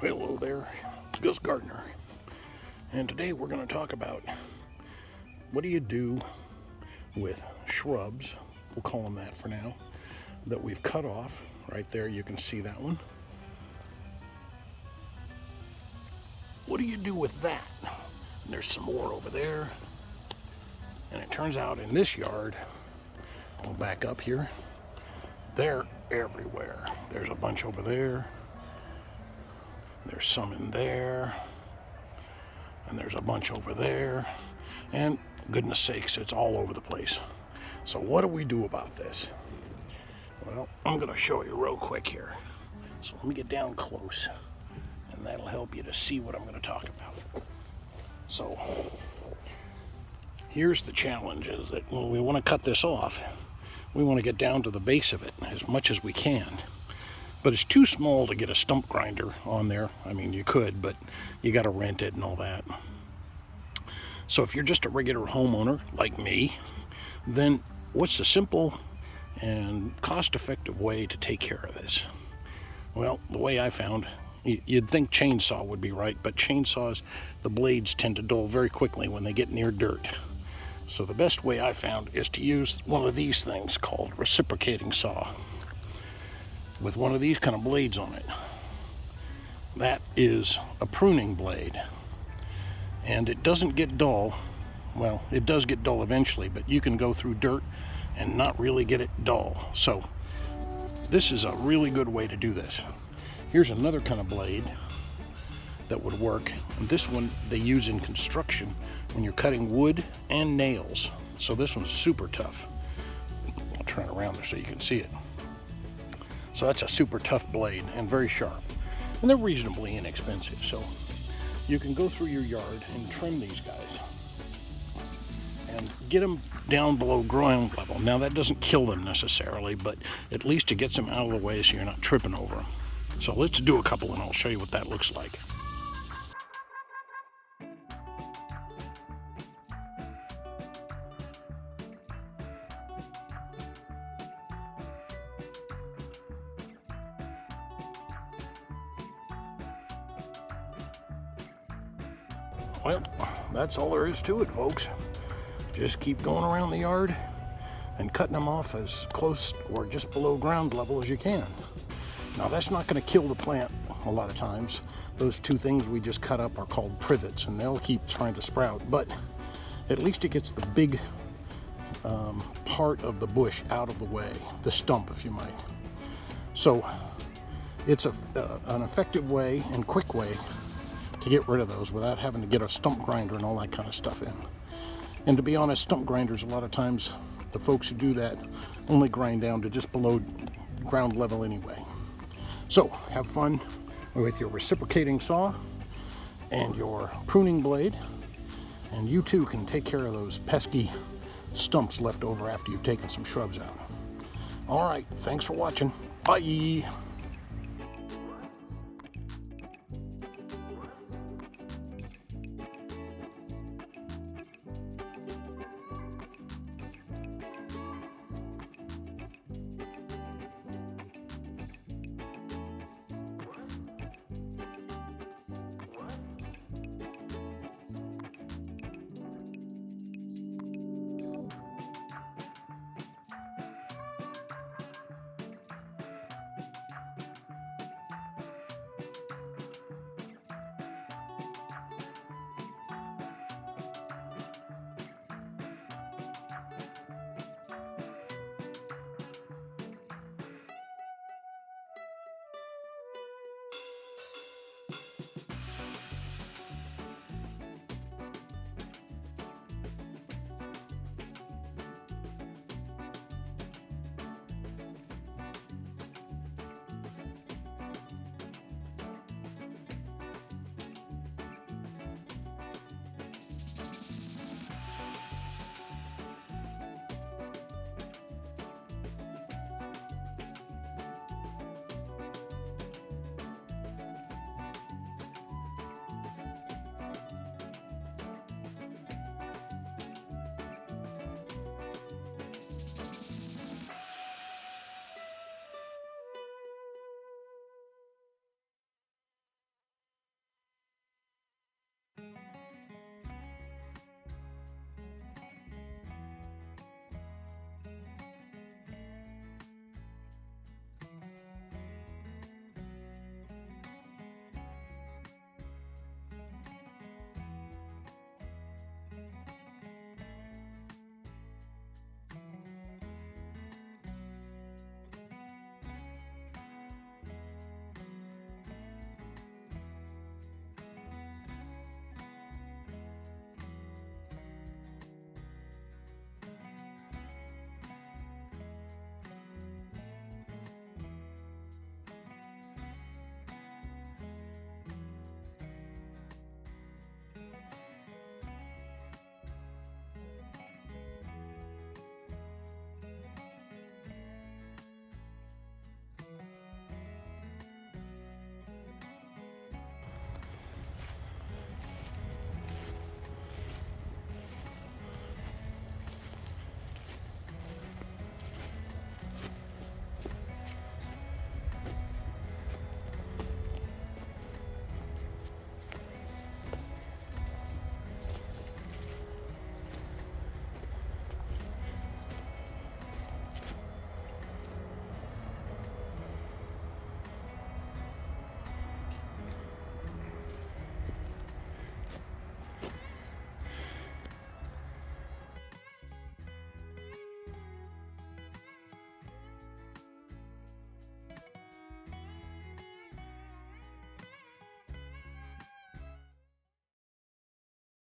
Hello there, Gus Gardner, and today we're going to talk about what do you do with shrubs, we'll call them that for now, that we've cut off. Right there you can see that one. What do you do with that? And there's some more over there, and it turns out in this yard, I'll back up here, they're everywhere. There's a bunch over there. There's some in there, and there's a bunch over there, and goodness sakes, it's all over the place. So what do we do about this? Well, I'm going to show you real quick here. So let me get down close, and that'll help you to see what I'm going to talk about. So here's the challenge, is that when we want to cut this off, we want to get down to the base of it as much as we can. But it's too small to get a stump grinder on there. I mean, you could, but you got to rent it and all that. So if you're just a regular homeowner like me, then what's the simple and cost-effective way to take care of this? Well, the way I found, you'd think chainsaw would be right, but chainsaws, the blades tend to dull very quickly when they get near dirt. So the best way I found is to use one of these things called reciprocating saw, with one of these kind of blades on it. That is a pruning blade, and it doesn't get dull. Well, it does get dull eventually, but you can go through dirt and not really get it dull. So this is a really good way to do this. Here's another kind of blade that would work, and this one they use in construction when you're cutting wood and nails. So this one's super tough. I'll turn it around there so you can see it. So that's a super tough blade and very sharp, and they're reasonably inexpensive. So you can go through your yard and trim these guys and get them down below ground level. Now that doesn't kill them necessarily, but at least it gets them out of the way so you're not tripping over them. So let's do a couple and I'll show you what that looks like. Well, that's all there is to it, folks. Just keep going around the yard and cutting them off as close or just below ground level as you can. Now, that's not going to kill the plant a lot of times. Those two things we just cut up are called privets, and they'll keep trying to sprout, but at least it gets the big part of the bush out of the way, the stump, if you might. So it's an effective way and quick way to get rid of those without having to get a stump grinder and all that kind of stuff in. And to be honest, stump grinders, a lot of times, the folks who do that only grind down to just below ground level anyway. So have fun with your reciprocating saw and your pruning blade, and you too can take care of those pesky stumps left over after you've taken some shrubs out. All right, thanks for watching. Bye.